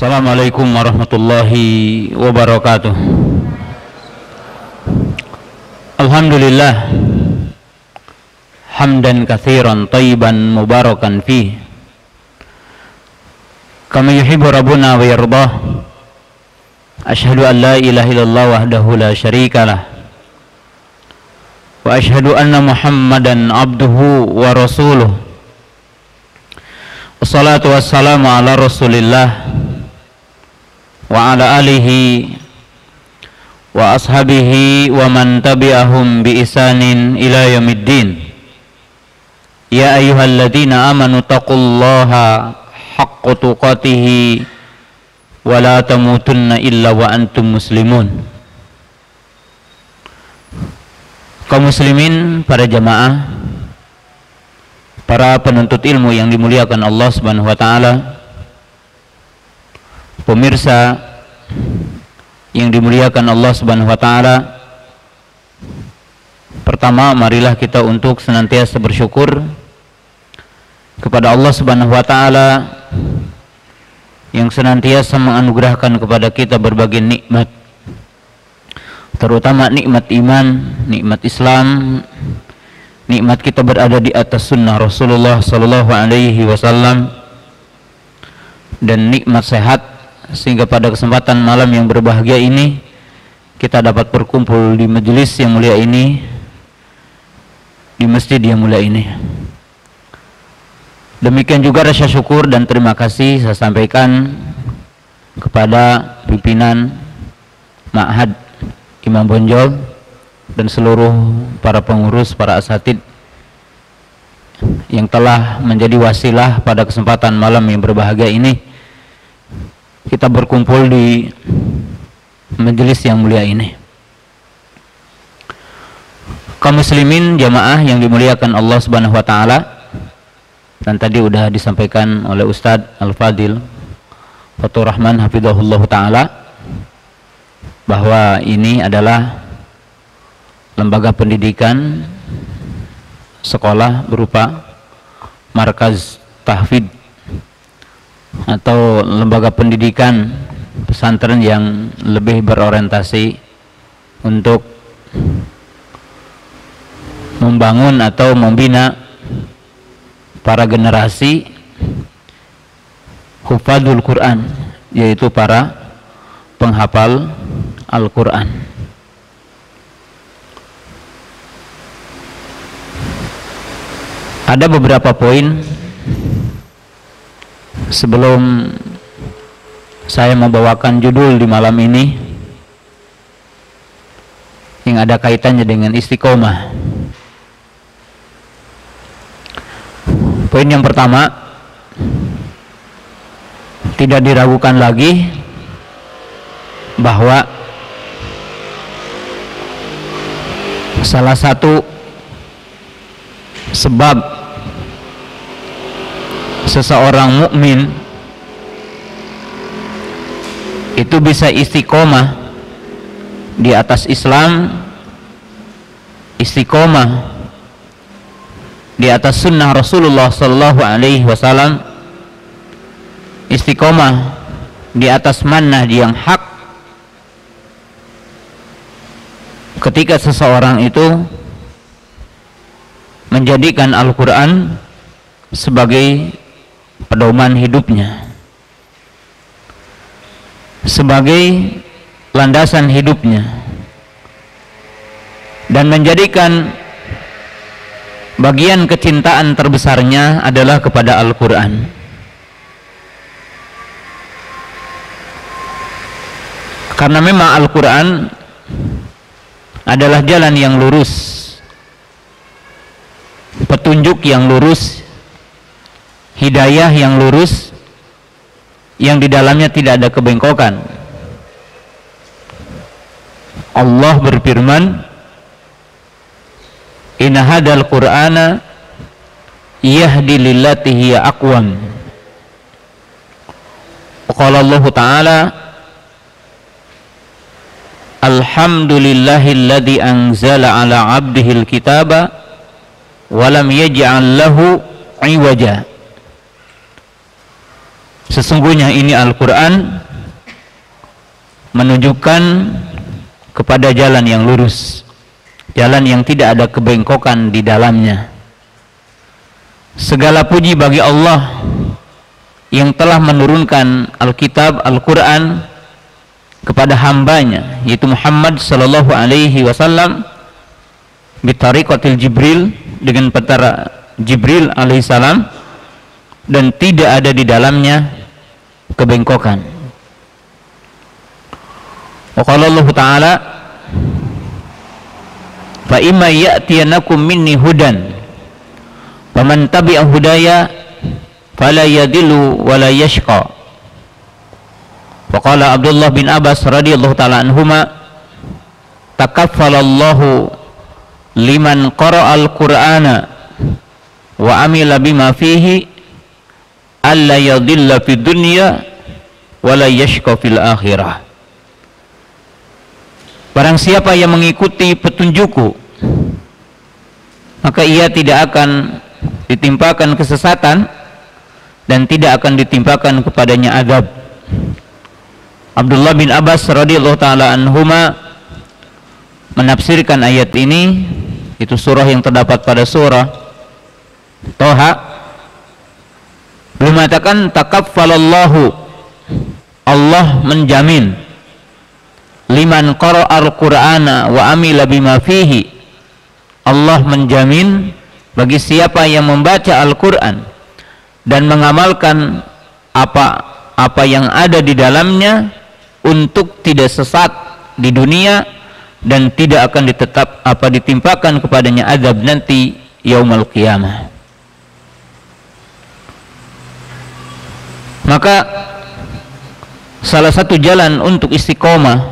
Assalamualaikum warahmatullahi wabarakatuh. Alhamdulillah hamdan katsiran thayyiban mubarakan fih kama yuhibbu rabbuna wa yardah. Asyhadu an la ilaha illallah wahdahu la syarikalah wa asyhadu anna Muhammadan abduhu wa rasuluh. Wassalatu wassalamu ala Rasulillah wa ala alihi wa ashabihi wa man tabi'ahum bi ihsanin ila yaumiddin. Ya ayyuhalladzina amanu taqullaha haqqa tuqatih wa la tamutunna illa wa antum muslimun. Kaum muslimin, para jamaah, para penuntut ilmu yang dimuliakan Allah Subhanahu wa taala, pemirsa yang dimuliakan Allah Subhanahu wa taala, pertama marilah kita untuk senantiasa bersyukur kepada Allah Subhanahu wa taala yang senantiasa menganugerahkan kepada kita berbagai nikmat, terutama nikmat iman, nikmat Islam, nikmat kita berada di atas sunnah Rasulullah sallallahu alaihi wasallam, dan nikmat sehat, sehingga pada kesempatan malam yang berbahagia ini kita dapat berkumpul di majelis yang mulia ini, di masjid yang mulia ini. Demikian juga rasa syukur dan terima kasih saya sampaikan kepada pimpinan Ma'had Imam Bonjol dan seluruh para pengurus, para asatid yang telah menjadi wasilah pada kesempatan malam yang berbahagia ini kita berkumpul di majelis yang mulia ini. Kaum muslimin jamaah yang dimuliakan Allah Subhanahu wa taala, dan tadi sudah disampaikan oleh Ustadz Al-Fadil Fatur Rahman hafizahullah taala bahwa ini adalah lembaga pendidikan sekolah berupa markaz tahfidz atau lembaga pendidikan pesantren yang lebih berorientasi untuk membangun atau membina para generasi hufadzul Quran, yaitu para penghafal Al-Quran. Ada beberapa poin sebelum saya membawakan judul di malam ini yang ada kaitannya dengan istiqomah. Poin yang pertama, tidak diragukan lagi bahwa salah satu sebab seseorang mukmin itu bisa istiqomah di atas Islam, istiqomah di atas sunnah Rasulullah sallallahu alaihi wasallam, istiqomah di atas manhaj yang hak, ketika seseorang itu menjadikan Al-Quran sebagai pedoman hidupnya, sebagai landasan hidupnya, dan menjadikan bagian kecintaan terbesarnya adalah kepada Al-Quran. Karena memang Al-Quran adalah jalan yang lurus, petunjuk yang lurus, hidayah yang lurus, yang di dalamnya tidak ada kebengkokan. Allah berfirman, inna hadal qur'ana yahdi lillati hiya aqwam. Qala Allah Ta'ala, alhamdulillahilladzi anzala ala abdihil kitaba walam yaj'al lahu iwaja. Sesungguhnya ini Al-Quran menunjukkan kepada jalan yang lurus, jalan yang tidak ada kebengkokan di dalamnya. Segala puji bagi Allah yang telah menurunkan Alkitab, Al-Quran kepada hambanya, yaitu Muhammad sallallahu alaihi wasallam bitariqatil Jibril, dengan perantara Jibril alaihissalam, dan tidak ada di dalamnya kebengkokan. Wa qala Allah Ta'ala, fa imma ya'tiyanakum minni hudan faman tabi'a hudaya fala yadillu wa la yashqa. Wa qala Abdullah bin Abbas radhiyallahu ta'ala anhuma, takaffalallahu liman qara'al qur'ana wa amila bima fihi alla yadilla fid dunya wa la yashqa fil akhirah. Barang siapa yang mengikuti petunjukku, maka ia tidak akan ditimpakan kesesatan dan tidak akan ditimpakan kepadanya azab. Abdullah bin Abbas radhiyallahu ta'ala anhuma menafsirkan ayat ini, itu surah yang terdapat pada surah Toha, beliau mengatakan takaffalallahu, Allah menjamin, liman qara'al qur'ana wa amila bima fihi, Allah menjamin bagi siapa yang membaca Al-Quran dan mengamalkan apa yang ada di dalamnya, untuk tidak sesat di dunia dan tidak akan ditimpakan kepadanya azab nanti yaumul qiyamah. Maka salah satu jalan untuk istiqomah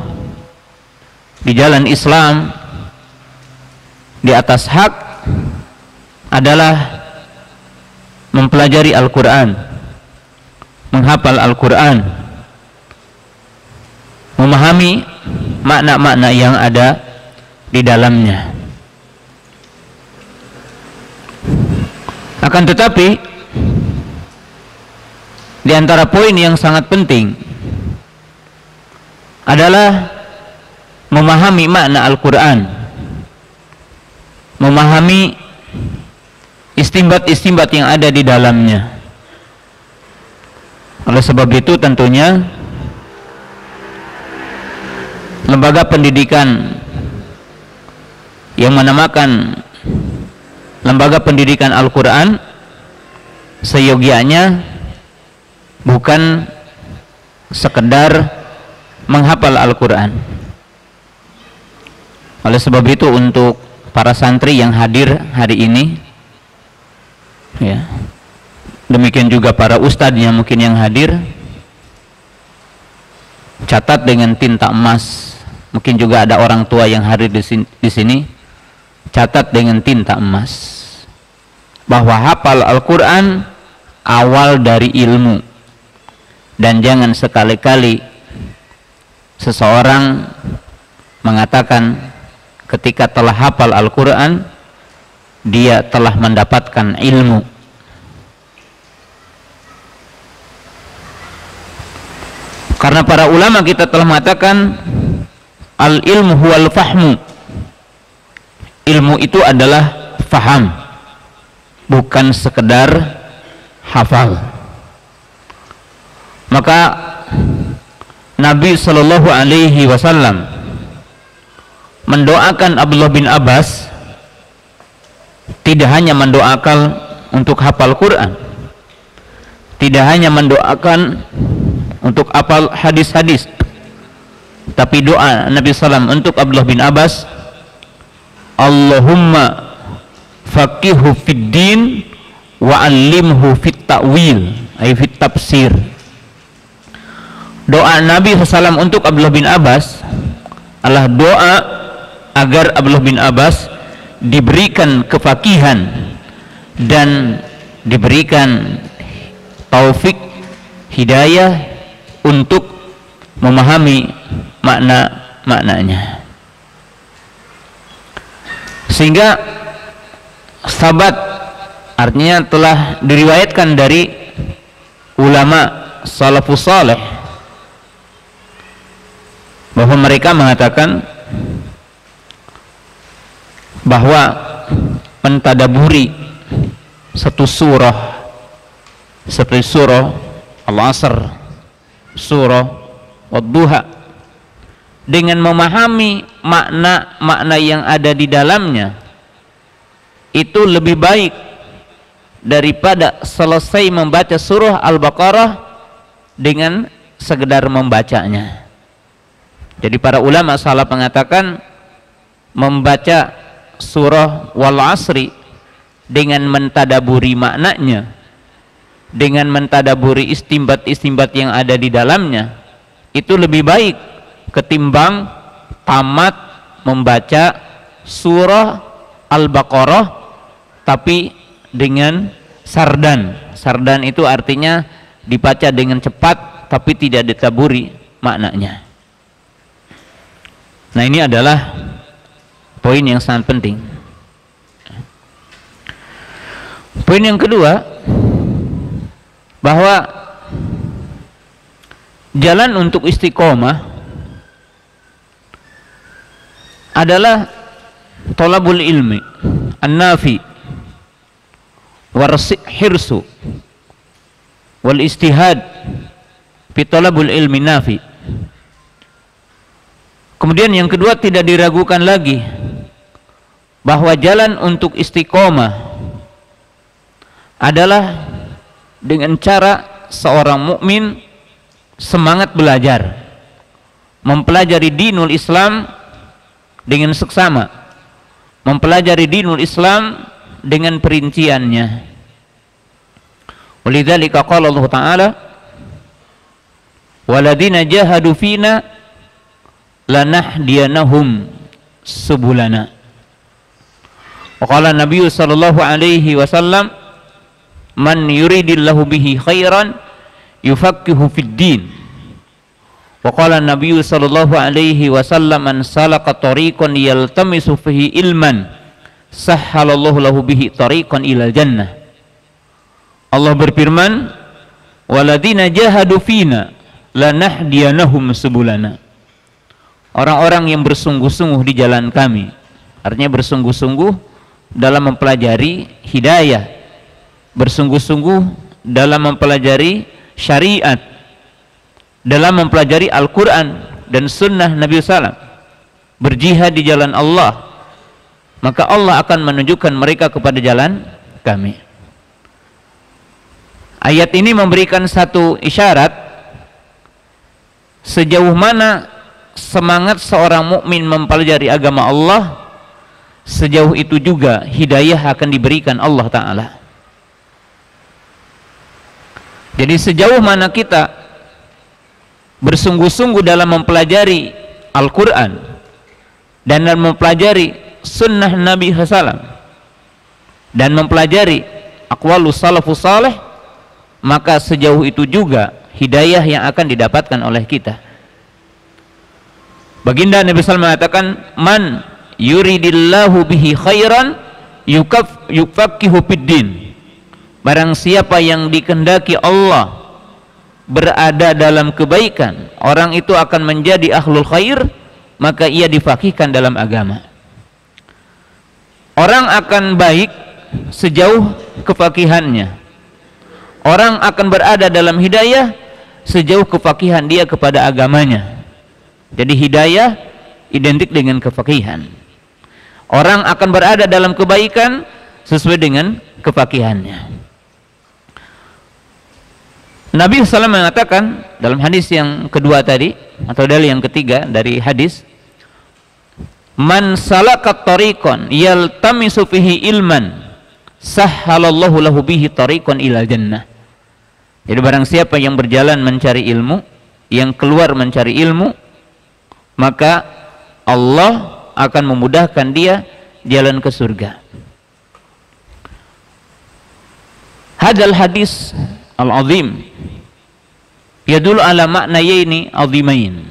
di jalan Islam di atas hak adalah mempelajari Al-Quran, menghafal Al-Quran, memahami makna-makna yang ada di dalamnya. Akan tetapi di antara poin yang sangat penting adalah memahami makna Al-Quran, memahami istimbat-istimbat yang ada di dalamnya. Oleh sebab itu tentunya lembaga pendidikan yang menamakan lembaga pendidikan Al-Quran seyogianya bukan sekedar menghafal Al-Quran. Oleh sebab itu untuk para santri yang hadir hari ini, ya, demikian juga para ustadz yang mungkin yang hadir, catat dengan tinta emas. Mungkin juga ada orang tua yang hadir di sini, catat dengan tinta emas bahwa hafal Al-Quran awal dari ilmu, dan jangan sekali-kali seseorang mengatakan ketika telah hafal Al-Quran dia telah mendapatkan ilmu. Karena para ulama kita telah mengatakan al-ilmu huwal fahmu, ilmu itu adalah faham, bukan sekedar hafal. Maka Nabi Shallallahu Alaihi Wasallam mendoakan Abdullah bin Abbas, tidak hanya mendoakan untuk hafal Quran, tidak hanya mendoakan untuk hafal hadis-hadis, tapi doa Nabi SAW untuk Abdullah bin Abbas, Allahumma faqihu fid din wa allimhu fit ta'wil, ay fit tafsir. Doa Nabi SAW untuk Abdullah bin Abbas adalah doa agar Abdullah bin Abbas diberikan kefakihan dan diberikan taufik hidayah untuk memahami makna-maknanya, sehingga sahabat, artinya telah diriwayatkan dari ulama salafus saleh bahwa mereka mengatakan bahwa mentadaburi satu surah seperti surah Al-Asr, surah Wad-Duha, dengan memahami makna-makna yang ada di dalamnya, itu lebih baik daripada selesai membaca surah Al-Baqarah dengan sekedar membacanya. Jadi para ulama salaf mengatakan membaca surah Wal Asri dengan mentadaburi maknanya, dengan mentadaburi istimbat-istimbat yang ada di dalamnya, itu lebih baik ketimbang tamat membaca surah Al-Baqarah tapi dengan sardan. Sardan itu artinya dibaca dengan cepat tapi tidak ditaburi maknanya. Nah, ini adalah poin yang sangat penting. Poin yang kedua, bahwa jalan untuk istiqomah adalah thalabul ilmi an-nafi warhirsu wal istihad fi thalabul ilmi nafi. Kemudian yang kedua, tidak diragukan lagi bahwa jalan untuk istiqomah adalah dengan cara seorang mukmin semangat belajar, mempelajari dinul Islam dengan seksama, mempelajari dinul Islam dengan perinciannya. Walidzalika qala Allah Ta'ala, waladina jahadu fina lanahdiyanahum subulana. Wa qala Nabi sallallahu alaihi wasallam, man yuridillahu bihi khairan yufaqqihu fid din. Wa qala Nabi sallallahu alaihi wasallam, man salaka tariqan yaltamisu fihi ilman sahhalallahu lahu bihi tariqan ilal jannah. Allah berfirman, waladina jahadu fina lanahdiyanahum subulana. Orang-orang yang bersungguh-sungguh di jalan kami, artinya bersungguh-sungguh dalam mempelajari hidayah, bersungguh-sungguh dalam mempelajari syariat, dalam mempelajari Al-Quran dan sunnah Nabi SAW, berjihad di jalan Allah, maka Allah akan menunjukkan mereka kepada jalan kami. Ayat ini memberikan satu isyarat sejauh mana semangat seorang mukmin mempelajari agama Allah, sejauh itu juga hidayah akan diberikan Allah Ta'ala. Jadi sejauh mana kita bersungguh-sungguh dalam mempelajari Al-Quran dan dalam mempelajari sunnah Nabi SAW dan mempelajari aqwalus salafus salih, maka sejauh itu juga hidayah yang akan didapatkan oleh kita. Baginda Nabi SAW mengatakan, man yuridillahu bihi khairan yufaqihu fid din. Barang siapa yang dikehendaki Allah berada dalam kebaikan, orang itu akan menjadi ahlul khair, maka ia difaqihkan dalam agama. Orang akan baik sejauh kefakihannya. Orang akan berada dalam hidayah sejauh kefakihan dia kepada agamanya. Jadi hidayah identik dengan kefakihan. Orang akan berada dalam kebaikan sesuai dengan kefakihannya. Nabi SAW mengatakan dalam hadis yang kedua tadi, atau dalil yang ketiga dari hadis, man salakat tariqan yaltamisu fihi ilman sahhalallahu lahu bihi tariqan ilal jannah. Jadi barang siapa yang berjalan mencari ilmu, yang keluar mencari ilmu, maka Allah akan memudahkan dia jalan ke surga. Hadal hadis al-azim yadul ala maknayaini azimain.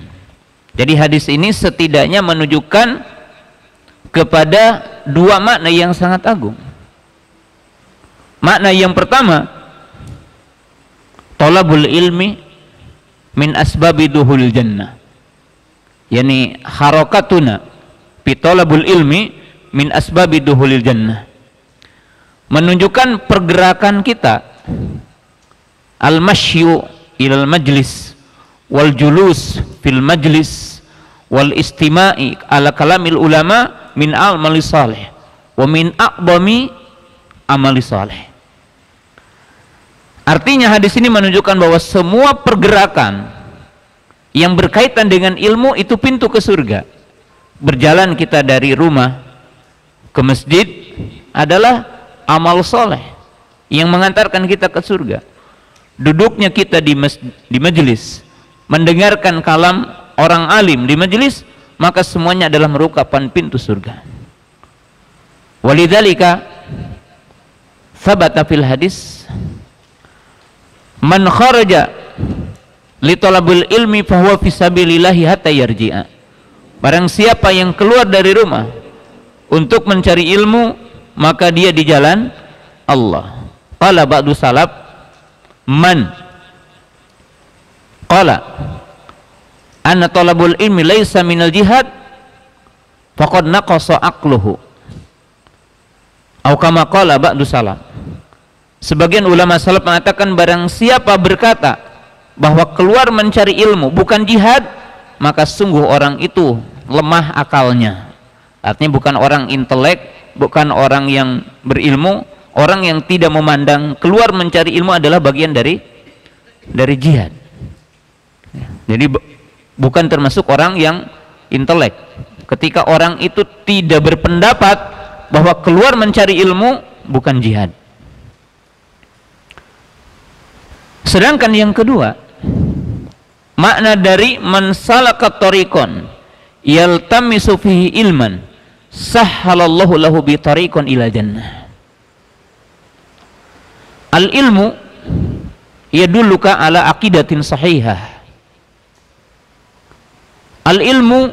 Jadi hadis ini setidaknya menunjukkan kepada dua makna yang sangat agung. Makna yang pertama, talabul ilmi min asbabi duhul jannah, yani harakatuna fi talabul ilmi min asbabi duhulil jannah, menunjukkan pergerakan kita, al-masyu ilal majlis wal julus fil majlis wal istima'i ala kalamil ulama min amali salih wa min a'dami amali salih. Artinya hadis ini menunjukkan bahwa semua pergerakan yang berkaitan dengan ilmu itu pintu ke surga. Berjalan kita dari rumah ke masjid adalah amal soleh yang mengantarkan kita ke surga. Duduknya kita di majelis, mendengarkan kalam orang alim di majelis, maka semuanya adalah merupakan pintu surga. Walidzalika thabata fil hadis man kharaja li talabul ilmi fahuwa fi sabilillahi hatta yarji'a. Barang siapa yang keluar dari rumah untuk mencari ilmu, maka dia di jalan Allah. Qala ba'du salaf man qala anna talabul ilmi laisa minal jihad faqad naqasa aqluhu, atau kama qala ba'du salaf. Sebagian ulama salaf mengatakan barang siapa berkata bahwa keluar mencari ilmu bukan jihad, maka sungguh orang itu lemah akalnya. Artinya bukan orang intelek, bukan orang yang berilmu, orang yang tidak memandang keluar mencari ilmu adalah bagian dari jihad. Jadi bukan termasuk orang yang intelek. Ketika orang itu tidak berpendapat bahwa keluar mencari ilmu bukan jihad. Sedangkan yang kedua, makna dari man salaka tariqan yaltamisu fihi ilman sahhalallahu lahu bi tariqan ila jannah. Al ilmu yadulluka ala aqidatin sahihah. Al ilmu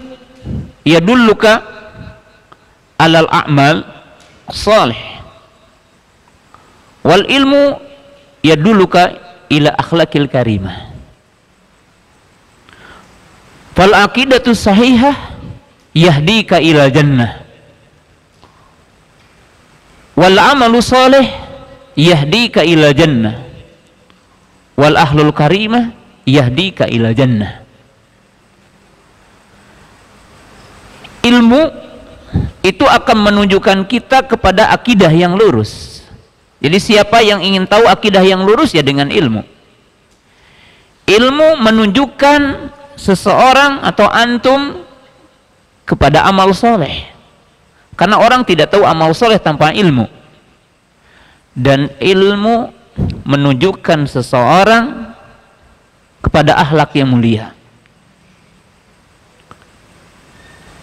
yadulluka ala al a'mal salih. Wal ilmu yadulluka ila akhlaqil karimah. Fal aqidatu sahihah yahdika ila jannah, wal amalu salih yahdika ila jannah, wal ahlul karimah yahdika ila jannah. Ilmu itu akan menunjukkan kita kepada akidah yang lurus. Jadi siapa yang ingin tahu akidah yang lurus ya dengan ilmu. Ilmu menunjukkan seseorang atau antum kepada amal soleh, karena orang tidak tahu amal soleh tanpa ilmu. Dan ilmu menunjukkan seseorang kepada akhlak yang mulia.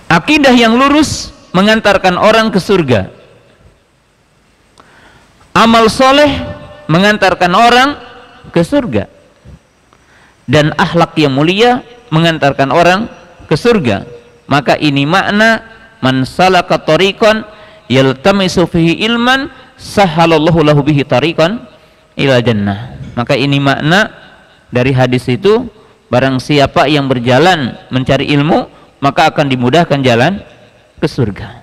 Akidah yang lurus mengantarkan orang ke surga. Amal soleh mengantarkan orang ke surga. Dan akhlak yang mulia mengantarkan orang ke surga. Maka ini makna man salaka tariqan yaltamisu fihi ilman sahhalallahu lahu bihi tariqan ila jannah. Maka ini makna dari hadis itu, barang siapa yang berjalan mencari ilmu maka akan dimudahkan jalan ke surga.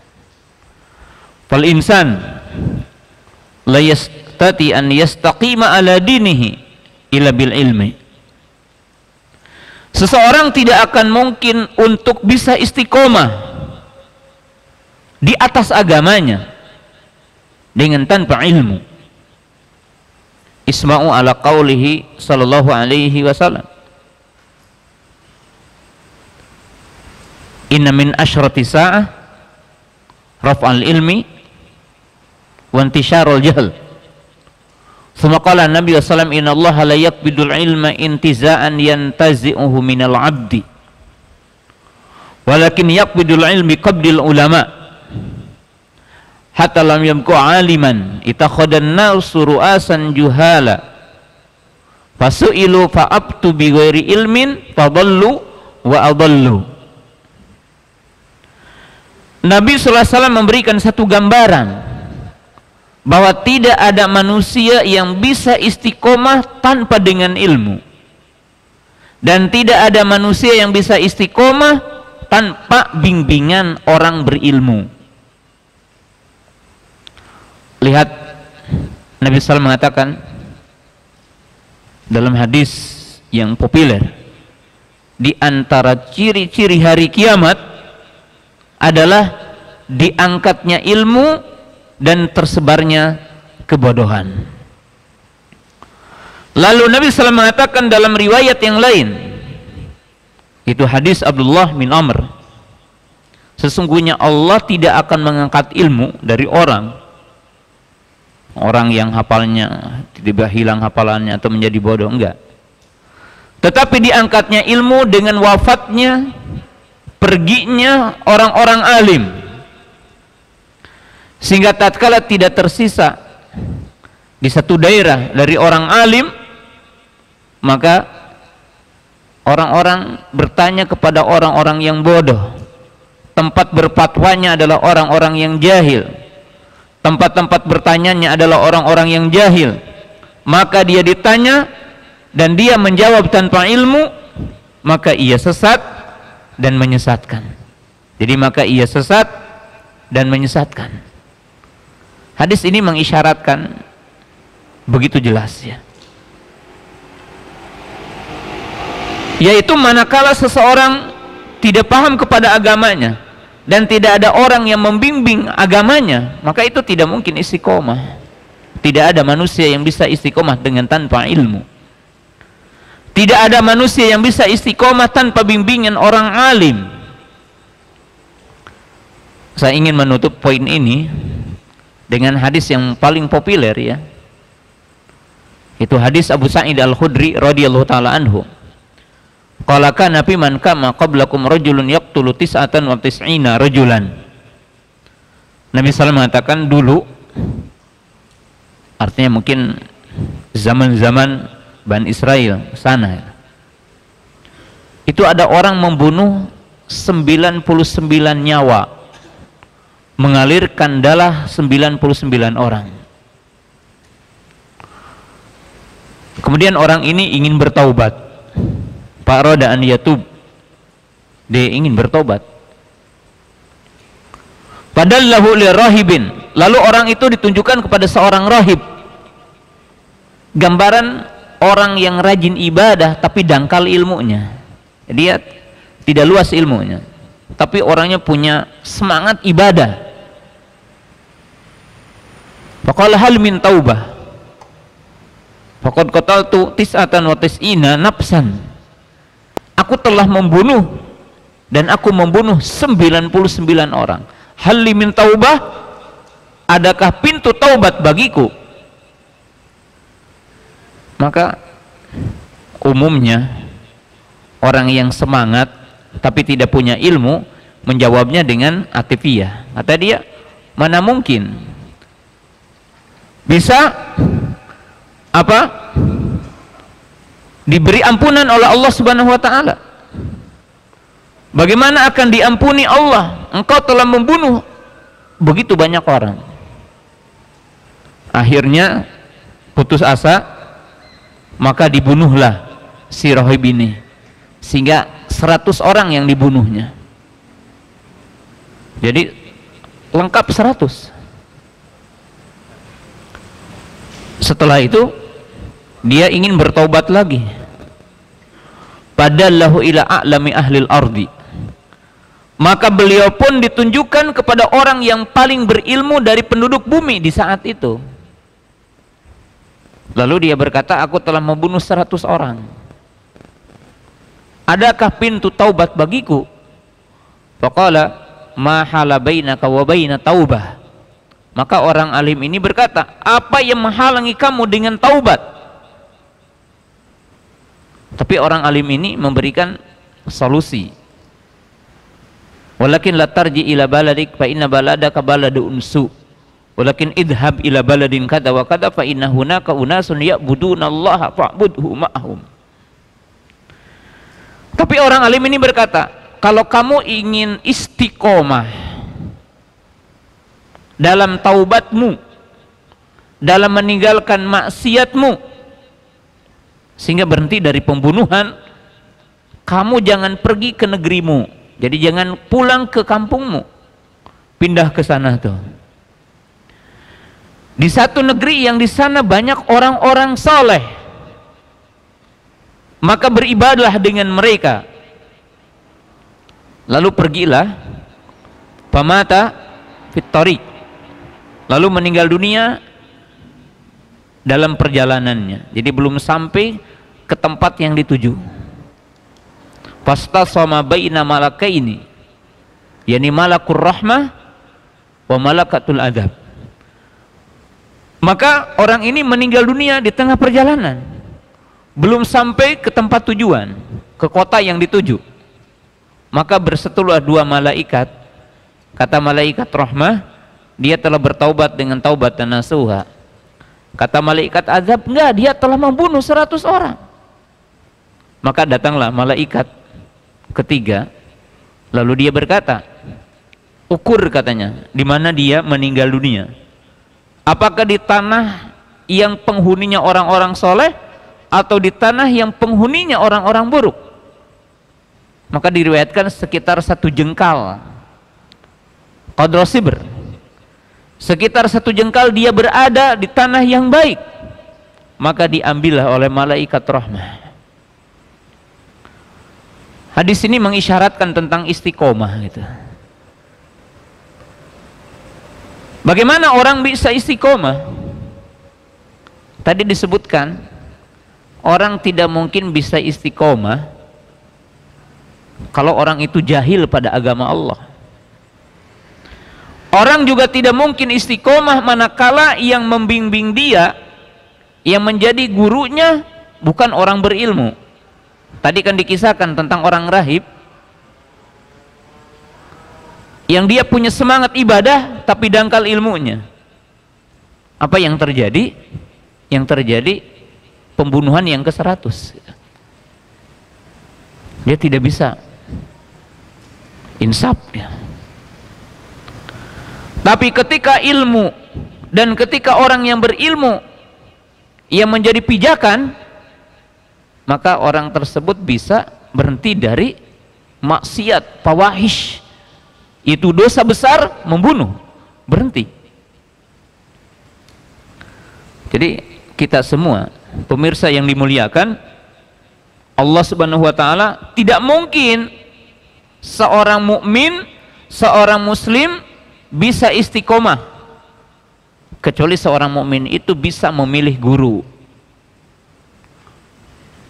Fal insan la yastati an yastaqima ala dinihi illa bil ilmi. Seseorang tidak akan mungkin untuk bisa istiqomah di atas agamanya dengan tanpa ilmu. Isma'u ala qawlihi sallallahu alaihi wasallam, inna min asyrati sa'ah raf'al ilmi wa intisyarul jahl. Thumma qala Nabi sallallahu alaihi wasallam, inna Allah la yaqbidul ilma intiza'an yantazi'uhu minal 'abdi walakin yaqbidul ilmi qabdil ulama hatta lam yamku 'aliman itakhadan nasu ru'asan juhala fasu'ilu fa'abtu bi ghairi ilmin fadallu wa adallu. Nabi sallallahu alaihi wasallam memberikan satu gambaran bahwa tidak ada manusia yang bisa istiqomah tanpa dengan ilmu, dan tidak ada manusia yang bisa istiqomah tanpa bimbingan orang berilmu. Lihat, Nabi SAW mengatakan dalam hadis yang populer, di antara ciri-ciri hari kiamat adalah diangkatnya ilmu dan tersebarnya kebodohan. Lalu Nabi SAW mengatakan dalam riwayat yang lain, itu hadis Abdullah bin Amr, sesungguhnya Allah tidak akan mengangkat ilmu dari orang yang hafalnya tiba-tiba hilang hafalannya atau menjadi bodoh, enggak. Tetapi diangkatnya ilmu dengan wafatnya, perginya orang-orang alim, sehingga tatkala tidak tersisa di satu daerah dari orang alim, maka orang-orang bertanya kepada orang-orang yang bodoh. Tempat berfatwanya adalah orang-orang yang jahil, tempat-tempat bertanyanya adalah orang-orang yang jahil. Maka dia ditanya dan dia menjawab tanpa ilmu, maka ia sesat dan menyesatkan. Jadi maka ia sesat dan menyesatkan. Hadis ini mengisyaratkan begitu jelas, ya, yaitu manakala seseorang tidak paham kepada agamanya dan tidak ada orang yang membimbing agamanya, maka itu tidak mungkin istiqomah. Tidak ada manusia yang bisa istiqomah dengan tanpa ilmu. Tidak ada manusia yang bisa istiqomah tanpa bimbingan orang alim. Saya ingin menutup poin ini dengan hadis yang paling populer, ya. Itu hadis Abu Sa'id Al-Khudri radhiyallahu taala anhu. Qala kana fi man kama qablakum rajulun yaqtulu tis'atan wa tis'ina rajulan. Nabi sallallahu mengatakan dulu, artinya mungkin zaman-zaman Bani Israel sana, itu ada orang membunuh 99 nyawa, mengalirkan darah 99 orang. Kemudian orang ini ingin bertaubat, farada an yatub, dia ingin bertobat. Padallahu li rahibin, lalu orang itu ditunjukkan kepada seorang rahib, gambaran orang yang rajin ibadah tapi dangkal ilmunya. Dia tidak luas ilmunya, tapi orangnya punya semangat ibadah. Faqala hal min taubah, faqad qataltu tis'atan wa tis'ina nafsan. Aku telah membunuh dan aku membunuh 99 orang. Hal min taubah, adakah pintu taubat bagiku? Maka umumnya orang yang semangat tapi tidak punya ilmu menjawabnya dengan atifiyah. Kata dia, mana mungkin bisa diberi ampunan oleh Allah Subhanahu wa taala. Bagaimana akan diampuni Allah? Engkau telah membunuh begitu banyak orang. Akhirnya putus asa, maka dibunuhlah si rahib ini, sehingga 100 orang yang dibunuhnya. Jadi lengkap 100. Setelah itu dia ingin bertaubat lagi. Padallahu ila a'lami ahlil ardi, maka beliau pun ditunjukkan kepada orang yang paling berilmu dari penduduk bumi di saat itu. Lalu dia berkata, aku telah membunuh 100 orang. Adakah pintu taubat bagiku? Faqala ma hala bainaka wa baina taubah. Maka orang alim ini berkata, apa yang menghalangi kamu dengan taubat? Tapi orang alim ini memberikan solusi. Walakin la tarji ila baladik fa inna baladaka baladu unsu. Walakin idhab ila baladin kada wa kada fa inna hunaka unasun ya'budunallaha fa'budhu ma'hum. Tapi orang alim ini berkata, kalau kamu ingin istiqomah dalam taubatmu, dalam meninggalkan maksiatmu sehingga berhenti dari pembunuhan, kamu jangan pergi ke negerimu. Jadi jangan pulang ke kampungmu, pindah ke sana tuh. Di satu negeri yang di sana banyak orang-orang soleh, maka beribadahlah dengan mereka. Lalu pergilah, pamata fit thariq, lalu meninggal dunia dalam perjalanannya. Jadi belum sampai ke tempat yang dituju. Fastasama baina malakaini, yakni malakur rahmah wa malakatul adzab. Maka orang ini meninggal dunia di tengah perjalanan, belum sampai ke tempat tujuan, ke kota yang dituju. Maka bersetulah dua malaikat. Kata malaikat rahmah, dia telah bertaubat dengan taubat dan nasuha. Kata malaikat azab, enggak, dia telah membunuh 100 orang. Maka datanglah malaikat ketiga, lalu dia berkata, ukur, katanya, di mana dia meninggal dunia. Apakah di tanah yang penghuninya orang-orang soleh atau di tanah yang penghuninya orang-orang buruk? Maka diriwayatkan sekitar 1 jengkal, qadra sibr, sekitar 1 jengkal dia berada di tanah yang baik. Maka diambillah oleh malaikat rahmah. Hadis ini mengisyaratkan tentang istiqomah gitu. Bagaimana orang bisa istiqomah? Tadi disebutkan orang tidak mungkin bisa istiqomah kalau orang itu jahil pada agama Allah. Orang juga tidak mungkin istiqomah manakala yang membimbing dia, yang menjadi gurunya bukan orang berilmu. Tadi kan dikisahkan tentang orang rahib yang dia punya semangat ibadah tapi dangkal ilmunya. Apa yang terjadi? Yang terjadi pembunuhan yang ke-100. Dia tidak bisa insaf ya. Tapi ketika ilmu dan ketika orang yang berilmu yang menjadi pijakan, maka orang tersebut bisa berhenti dari maksiat, fawahish, itu dosa besar, membunuh, berhenti. Jadi kita semua pemirsa yang dimuliakan Allah Subhanahu wa taala, tidak mungkin seorang mukmin, seorang muslim bisa istiqomah kecuali seorang mukmin itu bisa memilih guru,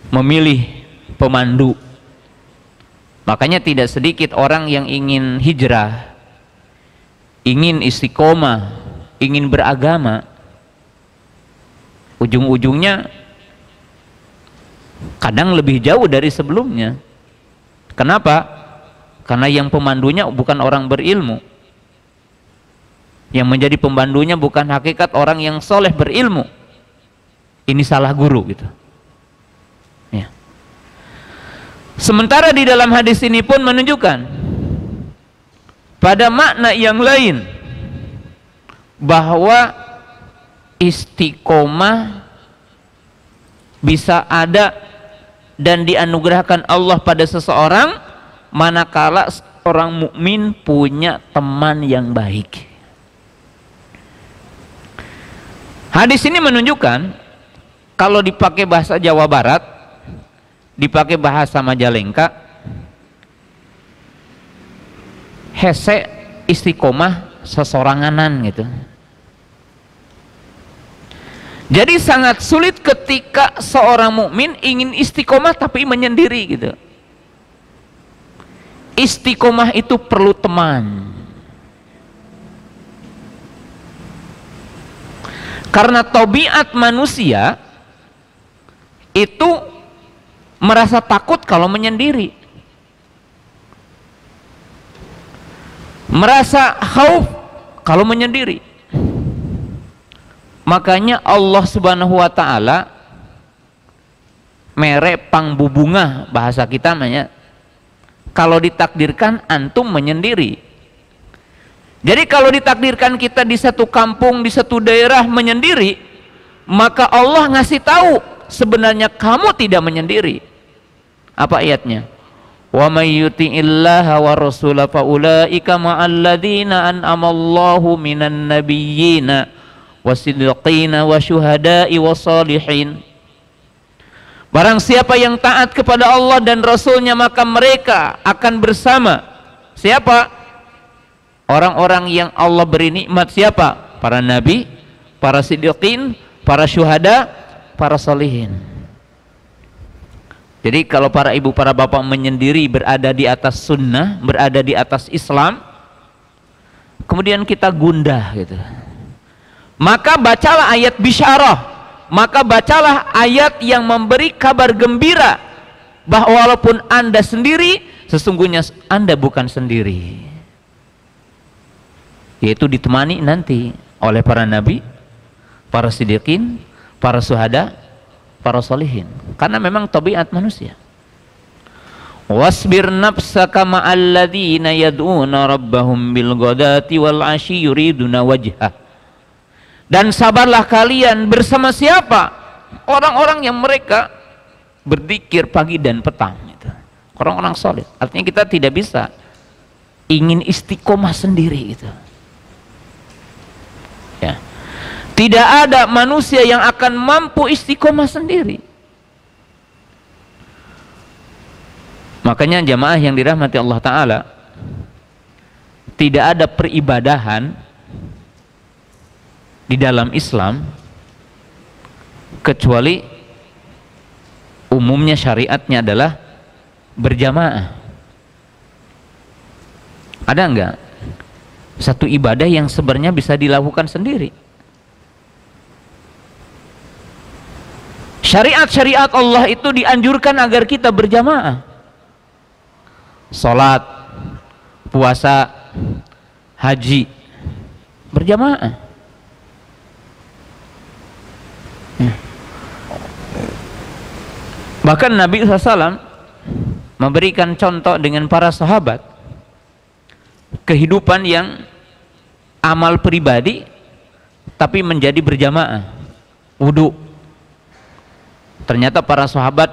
memilih pemandu. Makanya tidak sedikit orang yang ingin hijrah, ingin istiqomah, ingin beragama, ujung-ujungnya kadang lebih jauh dari sebelumnya. Kenapa? Karena yang pemandunya bukan orang berilmu, yang menjadi pembantunya bukan hakikat orang yang soleh berilmu. Ini salah guru gitu ya. Sementara di dalam hadis ini pun menunjukkan pada makna yang lain bahwa istiqomah bisa ada dan dianugerahkan Allah pada seseorang manakala seorang mukmin punya teman yang baik. Hadis ini menunjukkan kalau dipakai bahasa Jawa Barat, dipakai bahasa Majalengka, hese istiqomah sesoranganan gitu. Jadi sangat sulit ketika seorang mukmin ingin istiqomah tapi menyendiri gitu. Istiqomah itu perlu teman. Karena tabiat manusia itu merasa takut kalau menyendiri, merasa khauf kalau menyendiri. Makanya Allah Subhanahu wa taala mere pangbubungah, bahasa kita namanya, kalau ditakdirkan antum menyendiri, Jadi kalau ditakdirkan kita di satu kampung, di satu daerah menyendiri, maka Allah ngasih tahu sebenarnya kamu tidak menyendiri. Apa ayatnya? Wa may yuti'illaha wa rasulahu fa ulaika ma'al ladzina an'amallahu minan nabiyyina wasiddiqina wasyuhada'i wassalihin. Barang siapa yang taat kepada Allah dan Rasulnya, maka mereka akan bersama siapa? Orang-orang yang Allah beri nikmat. Siapa? Para nabi, para siddiqin, para syuhada, para solihin. Jadi kalau para ibu, para bapak menyendiri berada di atas sunnah, berada di atas Islam, kemudian kita gundah gitu, maka bacalah ayat bisyarah, maka bacalah ayat yang memberi kabar gembira bahwa walaupun Anda sendiri, sesungguhnya Anda bukan sendiri, yaitu ditemani nanti oleh para nabi, para siddiqin, para syuhada, para solihin. Karena memang tabiat manusia. Wasbir nafsaka ma'al ladzina yad'una rabbahum bil ghadati wal 'ashyi yuriduna wajhah. Dan sabarlah kalian bersama siapa? Orang-orang yang mereka berzikir pagi dan petang gitu. Orang-orang soleh. Artinya kita tidak bisa ingin istiqomah sendiri gitu. Ya. Tidak ada manusia yang akan mampu istiqomah sendiri. Makanya jamaah yang dirahmati Allah Ta'ala, tidak ada peribadahan di dalam Islam kecuali umumnya syariatnya adalah berjamaah. Ada enggak satu ibadah yang sebenarnya bisa dilakukan sendiri? Syariat-syariat Allah itu dianjurkan agar kita berjamaah. Salat, puasa, haji, berjamaah. Bahkan Nabi SAW memberikan contoh dengan para sahabat kehidupan yang amal pribadi tapi menjadi berjamaah. Wudu, ternyata para sahabat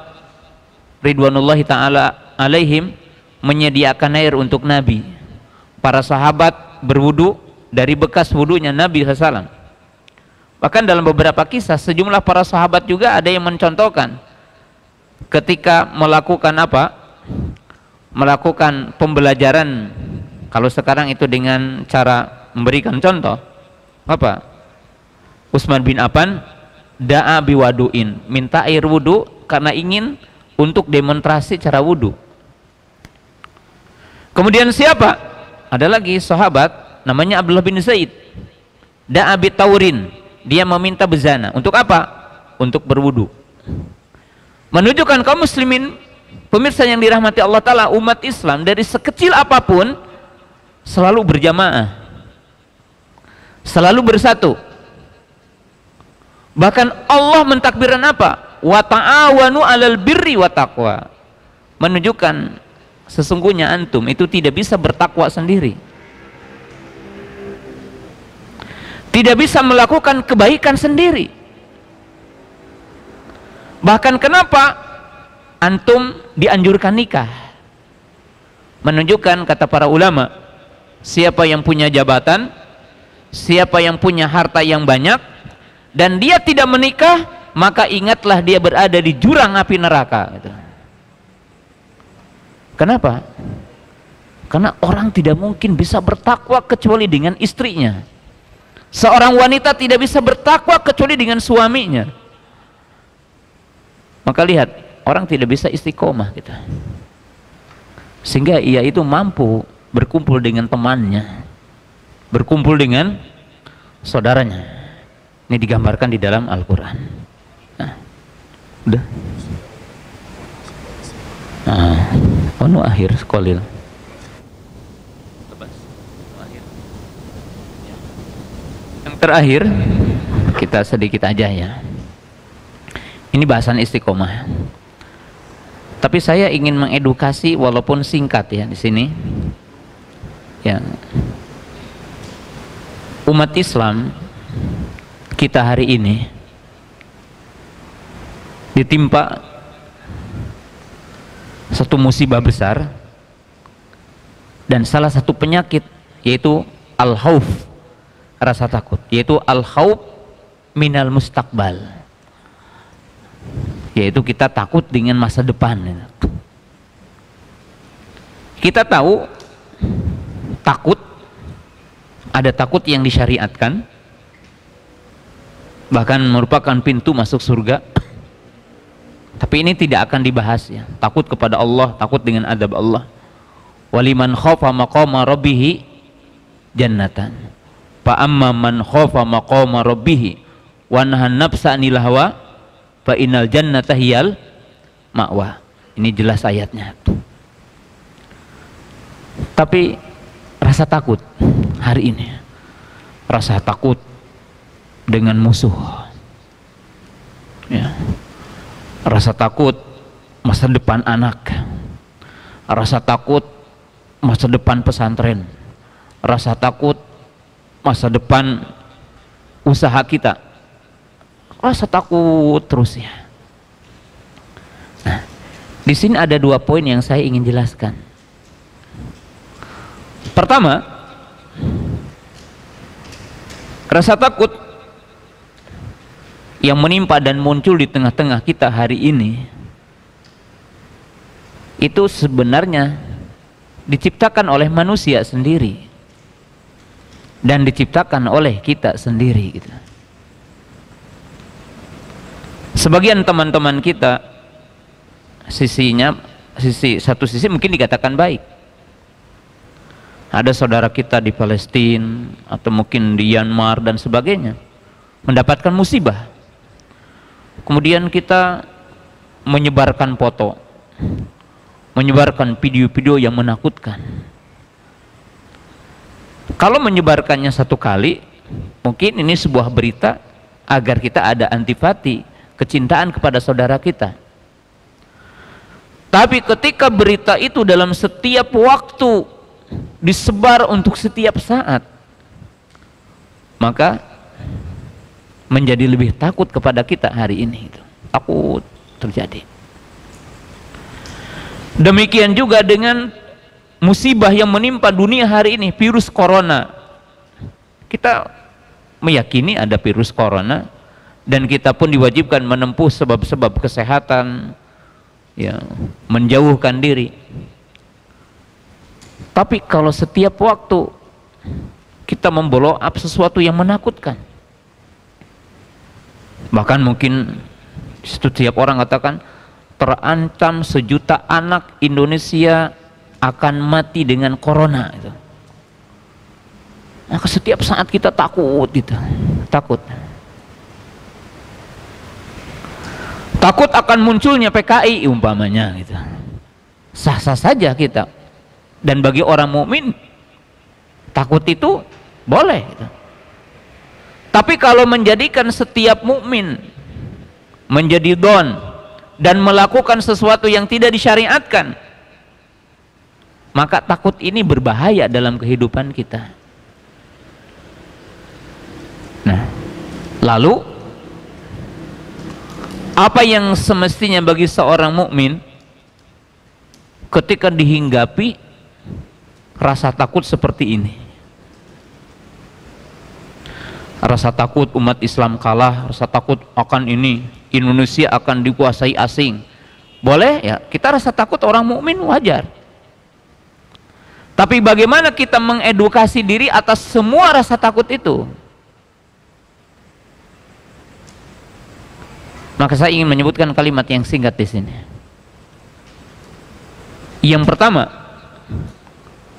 ridwanullahi ta'ala alaihim menyediakan air untuk Nabi. Para sahabat berwudu dari bekas wudunya Nabi SAW. Bahkan dalam beberapa kisah sejumlah para sahabat juga ada yang mencontohkan ketika melakukan apa? Melakukan pembelajaran. Kalau sekarang itu dengan cara memberikan contoh apa? Utsman bin Affan da'a biwadu'in, minta air wudu karena ingin untuk demonstrasi cara wudu. Kemudian siapa? Ada lagi sahabat namanya Abdullah bin Zaid, da'a bitaurin, dia meminta bezana. Untuk apa? Untuk berwudu. Menunjukkan kaum muslimin, pemirsa yang dirahmati Allah Ta'ala, umat Islam dari sekecil apapun selalu berjamaah, selalu bersatu. Bahkan Allah mentakbirkan apa? Wa ta'awanu 'alal birri wa taqwa, menunjukkan sesungguhnya antum itu tidak bisa bertakwa sendiri, tidak bisa melakukan kebaikan sendiri. Bahkan kenapa antum dianjurkan nikah? Menunjukkan, kata para ulama, siapa yang punya jabatan, siapa yang punya harta yang banyak dan dia tidak menikah, maka ingatlah dia berada di jurang api neraka gitu. Kenapa? Karena orang tidak mungkin bisa bertakwa kecuali dengan istrinya. Seorang wanita tidak bisa bertakwa kecuali dengan suaminya. Maka lihat, orang tidak bisa istiqomah kita, sehingga ia itu mampu berkumpul dengan temannya, berkumpul dengan saudaranya. Ini digambarkan di dalam Al-Quran. Nah, udah. Nah, akhir sekolil. Yang terakhir kita sedikit aja ya. Ini bahasan istiqomah. Tapi saya ingin mengedukasi walaupun singkat ya di sini. Ya. umat Islam kita hari ini ditimpa satu musibah besar, dan salah satu penyakit yaitu al-khauf, rasa takut, yaitu al-khauf minal mustaqbal, yaitu kita takut dengan masa depan. Kita tahu takut, ada takut yang disyariatkan, bahkan merupakan pintu masuk surga. Tapi ini tidak akan dibahas ya. Takut kepada Allah, takut dengan adab Allah. Waliman khafa maqama rabbih jannatan. Fa amma man khafa maqama rabbih wa nahan nafsa 'anil hawa fa innal jannata hiyal ma'wa. Ini jelas ayatnya. Tapi rasa takut hari ini, rasa takut dengan musuh ya. Rasa takut masa depan anak, rasa takut masa depan pesantren, rasa takut masa depan usaha kita, rasa takut terus ya. Nah, di sini ada 2 poin yang saya ingin jelaskan. Pertama, rasa takut yang menimpa dan muncul di tengah-tengah kita hari ini itu sebenarnya diciptakan oleh manusia sendiri dan diciptakan oleh kita sendiri gitu. Sebagian teman-teman kita satu sisi mungkin dikatakan baik. Ada saudara kita di Palestina atau mungkin di Myanmar dan sebagainya mendapatkan musibah. Kemudian kita menyebarkan foto, menyebarkan video-video yang menakutkan. Kalau menyebarkannya satu kali, mungkin ini sebuah berita agar kita ada antipati, kecintaan kepada saudara kita. Tapi ketika berita itu dalam setiap waktu disebar untuk setiap saat, maka menjadi lebih takut kepada kita hari ini. Takut terjadi. Demikian juga dengan musibah yang menimpa dunia hari ini, virus corona. Kita meyakini ada virus corona dan kita pun diwajibkan menempuh sebab-sebab kesehatan ya, menjauhkan diri. Tapi kalau setiap waktu kita memblow up sesuatu yang menakutkan, bahkan mungkin setiap orang katakan terancam 1 juta anak Indonesia akan mati dengan corona itu. Maka setiap saat kita takut gitu, takut akan munculnya PKI umpamanya gitu. Sah-sah saja kita, dan bagi orang mukmin takut itu boleh gitu. Tapi kalau menjadikan setiap mukmin menjadi don dan melakukan sesuatu yang tidak disyariatkan, maka takut ini berbahaya dalam kehidupan kita. Nah, lalu apa yang semestinya bagi seorang mukmin ketika dihinggapi rasa takut seperti ini? Rasa takut umat Islam kalah, rasa takut akan ini Indonesia akan dikuasai asing. Boleh ya, kita rasa takut, orang mukmin wajar. Tapi bagaimana kita mengedukasi diri atas semua rasa takut itu? Maka saya ingin menyebutkan kalimat yang singkat di sini. Yang pertama,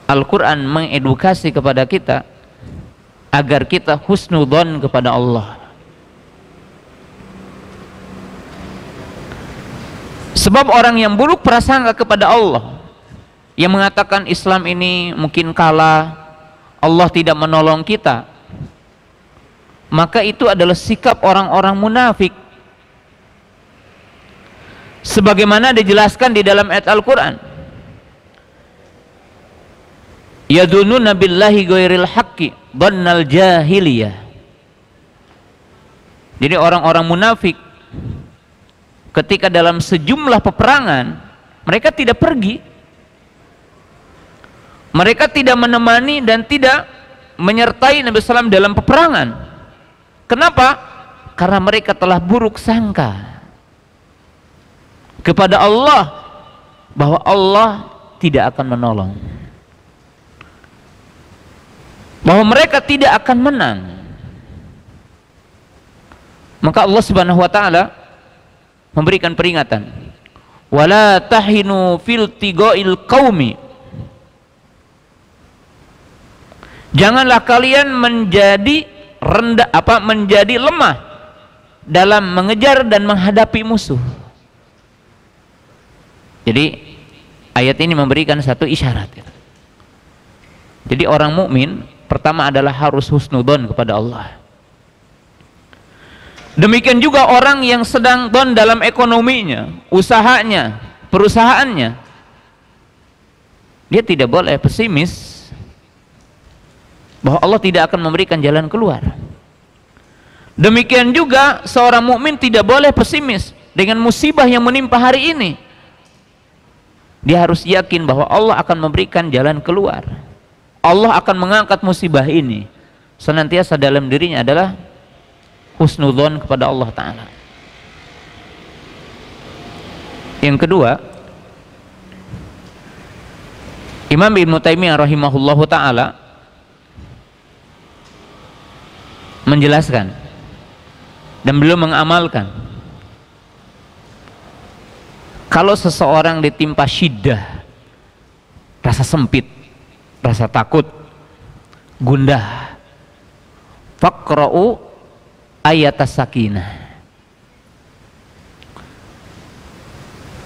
Al-Quran mengedukasi kepada kita agar kita husnudzon kepada Allah. Sebab orang yang buruk prasangka kepada Allah, yang mengatakan Islam ini mungkin kalah, Allah tidak menolong kita, maka itu adalah sikap orang-orang munafik. Sebagaimana dijelaskan di dalam ayat Al-Quran, yadununa billahi ghairil haqqi dhannal jahiliyah. Jadi orang-orang munafik ketika dalam sejumlah peperangan mereka tidak pergi, mereka tidak menemani dan tidak menyertai Nabi SAW dalam peperangan. Kenapa? Karena mereka telah buruk sangka kepada Allah bahwa Allah tidak akan menolong, bahwa mereka tidak akan menang. Maka Allah Subhanahu wa taala memberikan peringatan, wala tahinu fil tigoil qaumi, janganlah kalian menjadi rendah menjadi lemah dalam mengejar dan menghadapi musuh. Jadi ayat ini memberikan satu isyarat. Jadi orang mukmin pertama adalah harus husnudzon kepada Allah. Demikian juga orang yang sedang down dalam ekonominya, usahanya, perusahaannya, dia tidak boleh pesimis bahwa Allah tidak akan memberikan jalan keluar. Demikian juga seorang mukmin tidak boleh pesimis dengan musibah yang menimpa hari ini. Dia harus yakin bahwa Allah akan memberikan jalan keluar. Allah akan mengangkat musibah ini. Senantiasa dalam dirinya adalah husnudzon kepada Allah Ta'ala. Yang kedua, Imam Ibnu Taimiyah rahimahullahu ta'ala menjelaskan dan belum mengamalkan, kalau seseorang ditimpa syiddah, rasa sempit, rasa takut, gundah, faqra'u ayat as-sakinah.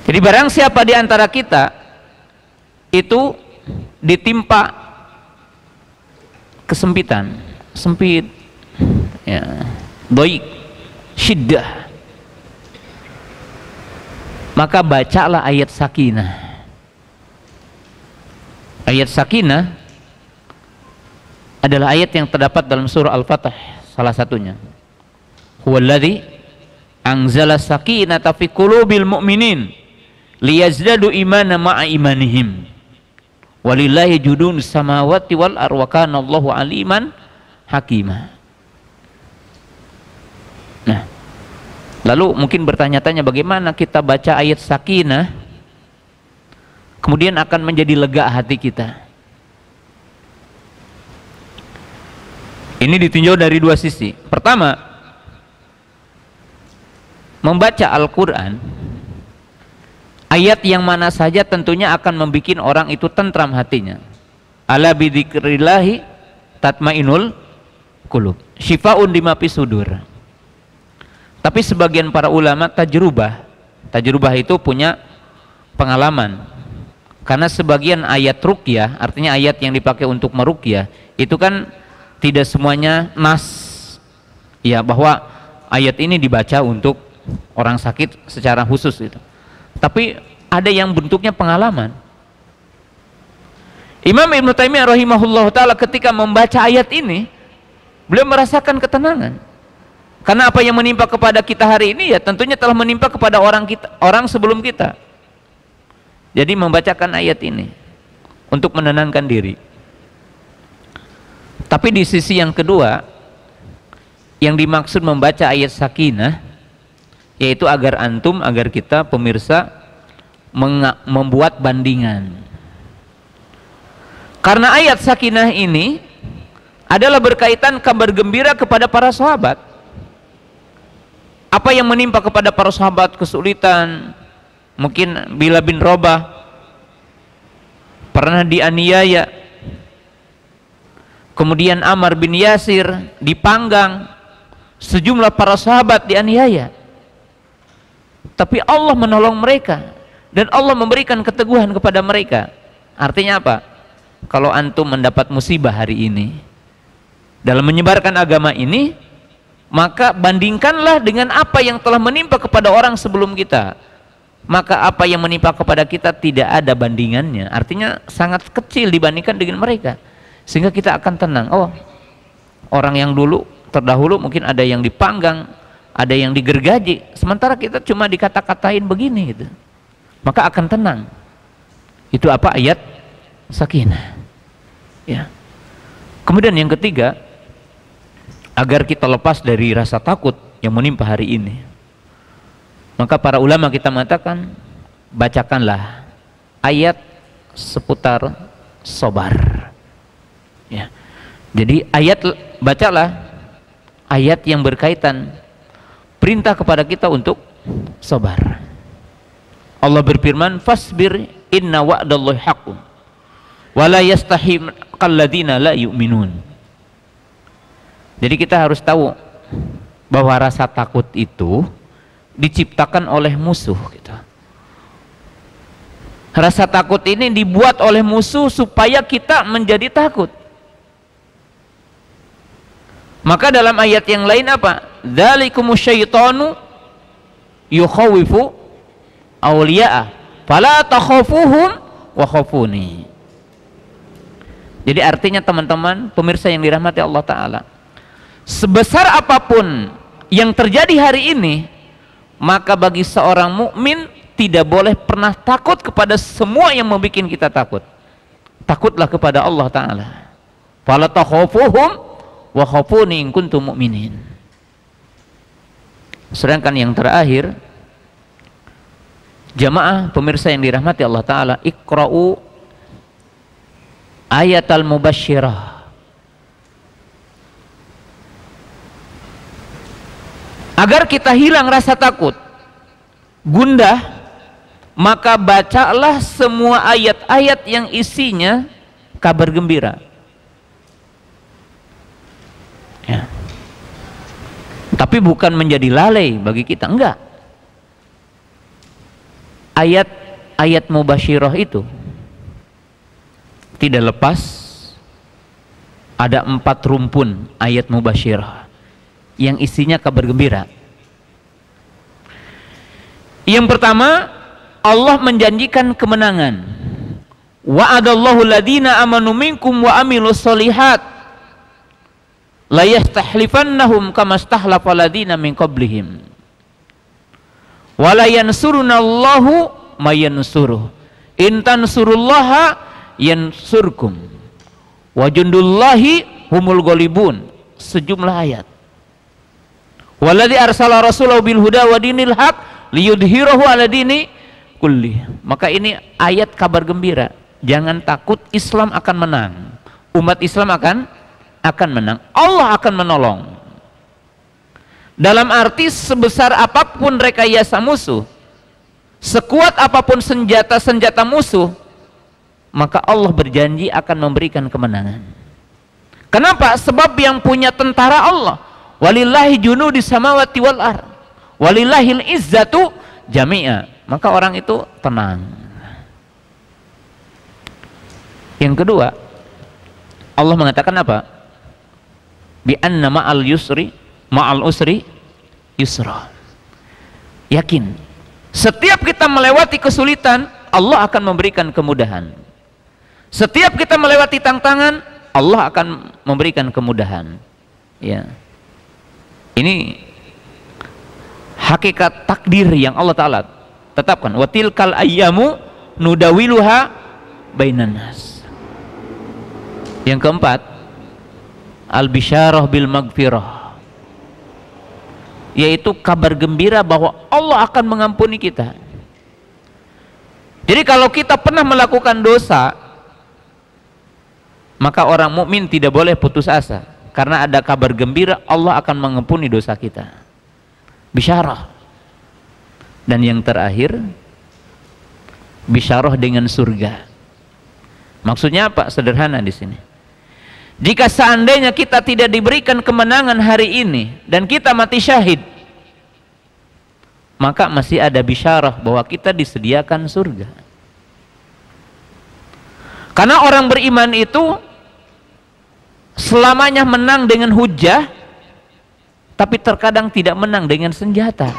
Jadi barang siapa di antara kita itu ditimpa kesempitan, sempit, ya, dhaik, syiddah, maka bacalah ayat sakinah. Ayat sakinah adalah ayat yang terdapat dalam surah Al-Fatih, salah satunya. Huwallazi anzala sakinata fi qulubil mu'minin liyazdadu imana ma'a imanihim walillahi judun samawati wal ardi wa kana Allahu aliman hakima. Nah, lalu mungkin bertanya-tanya bagaimana kita baca ayat sakinah kemudian akan menjadi lega hati kita. Ini ditinjau dari dua sisi. Pertama, membaca Al-Quran, ayat yang mana saja tentunya akan membuat orang itu tentram hatinya. Ala bidzikrillahi tatmainul qulub, syifaun lima fis sudur. Tapi sebagian para ulama tajrubah itu punya pengalaman, karena sebagian ayat ruqyah, artinya ayat yang dipakai untuk meruqyah, itu kan tidak semuanya nas, ya, bahwa ayat ini dibaca untuk orang sakit secara khusus itu. Tapi ada yang bentuknya pengalaman. Imam Ibnu Taimiyah rahimahullah ta'ala ketika membaca ayat ini, beliau merasakan ketenangan. Karena apa yang menimpa kepada kita hari ini ya tentunya telah menimpa kepada orang sebelum kita. Jadi membacakan ayat ini untuk menenangkan diri. Tapi di sisi yang kedua, yang dimaksud membaca ayat sakinah, yaitu agar kita pemirsa membuat bandingan. Karena ayat sakinah ini adalah berkaitan kabar gembira kepada para sahabat. Apa yang menimpa kepada para sahabat, kesulitan, mungkin Bilal bin Rabah pernah dianiaya, kemudian Ammar bin Yasir dipanggang, sejumlah para sahabat dianiaya. Tapi Allah menolong mereka dan Allah memberikan keteguhan kepada mereka. Artinya apa? Kalau antum mendapat musibah hari ini dalam menyebarkan agama ini, maka bandingkanlah dengan apa yang telah menimpa kepada orang sebelum kita. Maka apa yang menimpa kepada kita tidak ada bandingannya, artinya sangat kecil dibandingkan dengan mereka, sehingga kita akan tenang. Oh, orang yang dulu terdahulu mungkin ada yang dipanggang, ada yang digergaji, sementara kita cuma dikata-katain begini gitu, maka akan tenang. Itu apa? Ayat sakinah. Ya. Kemudian yang ketiga, agar kita lepas dari rasa takut yang menimpa hari ini, maka para ulama kita mengatakan, bacakanlah ayat seputar sabar. Ya. Jadi bacalah ayat yang berkaitan perintah kepada kita untuk sabar. Allah berfirman, fasbir inna wa'dallahi haqqun wa la yastahiqal ladzina la yu'minun. Jadi kita harus tahu bahwa rasa takut itu diciptakan oleh musuh gitu. Rasa takut ini dibuat oleh musuh supaya kita menjadi takut. Maka dalam ayat yang lain apa? Dzalikumus syaitanu yukhawifu awliya'a fala takhafuhum wa khafuni. Jadi artinya teman-teman pemirsa yang dirahmati Allah Ta'ala, sebesar apapun yang terjadi hari ini, maka bagi seorang mukmin tidak boleh pernah takut kepada semua yang membuat kita takut. Takutlah kepada Allah Ta'ala. Fala takhafuhum wa khafuni in kuntum mu'minin. Sedangkan yang terakhir, jamaah pemirsa yang dirahmati Allah Ta'ala, iqra'u ayatal mubasyirah. Agar kita hilang rasa takut, gundah, maka bacalah semua ayat-ayat yang isinya kabar gembira. Ya. Tapi bukan menjadi lalai bagi kita, enggak. Ayat-ayat mubasyirah itu tidak lepas ada 4 rumpun ayat mubasyirah yang isinya kabar gembira. Yang pertama, Allah menjanjikan kemenangan. Wa'adallahu ladina amanu minkum wa amilus solihat la yastahlifannahum kama stahlafa ladina min qablihim wa la yansurunallahu mayansuruh in tansurullaha yansurkum wa jundullahi humul ghalibun. Sejumlah ayat. Waladzi arsala rasulahu bil huda wa dinil haq liyudhhirahu ala dini kulli. Maka ini ayat kabar gembira. Jangan takut, Islam akan menang. Umat Islam akan menang. Allah akan menolong. Dalam arti sebesar apapun rekayasa musuh, sekuat apapun senjata-senjata musuh, maka Allah berjanji akan memberikan kemenangan. Kenapa? Sebab yang punya tentara Allah. Walillahi junudis samawati wal ardh walillahil izzatu jami'a. Maka orang itu tenang. Yang kedua, Allah mengatakan apa? Bi anna ma'al usri yusra. Yakin, setiap kita melewati kesulitan, Allah akan memberikan kemudahan. Setiap kita melewati tantangan, Allah akan memberikan kemudahan. Ya. Ini hakikat takdir yang Allah Ta'ala tetapkan. Wa tilkal ayyamu nudawiluha bainan nas. Yang keempat, al-bisyarah bil magfirah, yaitu kabar gembira bahwa Allah akan mengampuni kita. Jadi kalau kita pernah melakukan dosa, maka orang mukmin tidak boleh putus asa, karena ada kabar gembira Allah akan mengampuni dosa kita. Bisyarah. Dan yang terakhir, bisyarah dengan surga. Maksudnya apa? Sederhana di sini. Jika seandainya kita tidak diberikan kemenangan hari ini dan kita mati syahid, maka masih ada bisyarah bahwa kita disediakan surga. Karena orang beriman itu selamanya menang dengan hujjah, tapi terkadang tidak menang dengan senjata.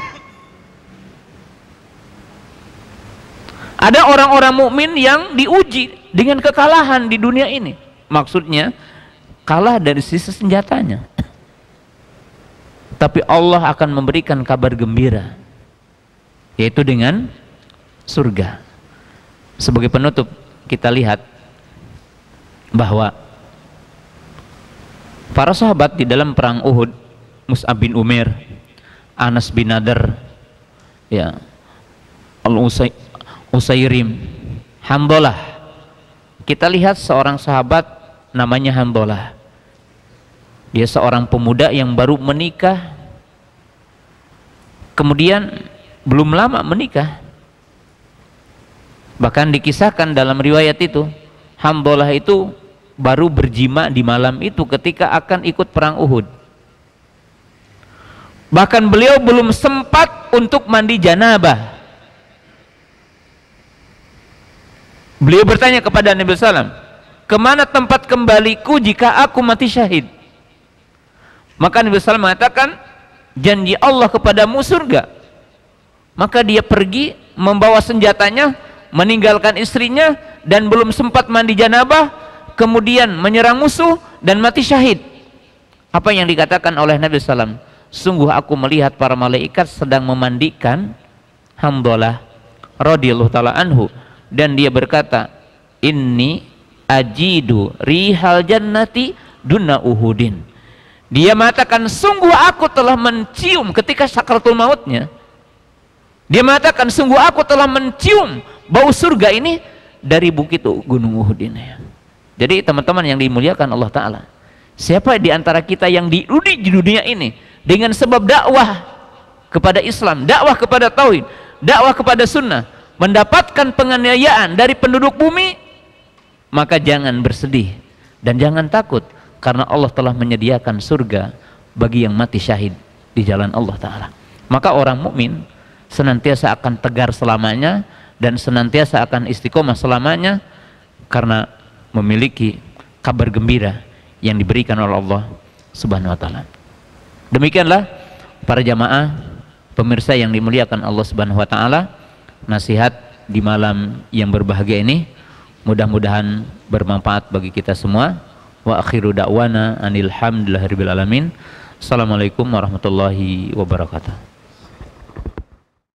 Ada orang-orang mukmin yang diuji dengan kekalahan di dunia ini. Maksudnya kalah dari sisi senjatanya. Tapi Allah akan memberikan kabar gembira, yaitu dengan surga. Sebagai penutup, kita lihat bahwa para sahabat di dalam perang Uhud, Mus'ab bin Umair, Anas bin Nadar, ya, Al-Usairim, Hamdalah. Kita lihat seorang sahabat namanya Hamdalah. Dia seorang pemuda yang baru menikah, kemudian belum lama menikah. Bahkan dikisahkan dalam riwayat itu, Hamdalah itu baru berjima di malam itu ketika akan ikut perang Uhud. Bahkan beliau belum sempat untuk mandi janabah. Beliau bertanya kepada Nabi SAW, kemana tempat kembaliku jika aku mati syahid? Maka Nabi SAW mengatakan, janji Allah kepadamu surga. Maka dia pergi membawa senjatanya, meninggalkan istrinya, dan belum sempat mandi janabah, kemudian menyerang musuh dan mati syahid. Apa yang dikatakan oleh Nabi SAW? Sungguh aku melihat para malaikat sedang memandikan Hamdalah radhiyallahu ta'ala anhu, dan dia berkata, inni ajidu rihal jannati duna Uhudin. Dia mengatakan, sungguh aku telah mencium ketika sakaratul mautnya. Dia mengatakan, sungguh aku telah mencium bau surga ini dari bukit gunung Uhud ini. Jadi teman-teman yang dimuliakan Allah Ta'ala, siapa di antara kita yang diuji di dunia ini dengan sebab dakwah kepada Islam, dakwah kepada tauhid, dakwah kepada sunnah, mendapatkan penganiayaan dari penduduk bumi, maka jangan bersedih dan jangan takut, karena Allah telah menyediakan surga bagi yang mati syahid di jalan Allah Ta'ala. Maka orang mukmin senantiasa akan tegar selamanya dan senantiasa akan istiqomah selamanya, karena memiliki kabar gembira yang diberikan oleh Allah Subhanahu wa Ta'ala. Demikianlah para jamaah pemirsa yang dimuliakan Allah Subhanahu wa Ta'ala, nasihat di malam yang berbahagia ini mudah-mudahan bermanfaat bagi kita semua. Wa akhiru da'wana anil hamdulillahirabbil alamin. Assalamualaikum warahmatullahi wabarakatuh.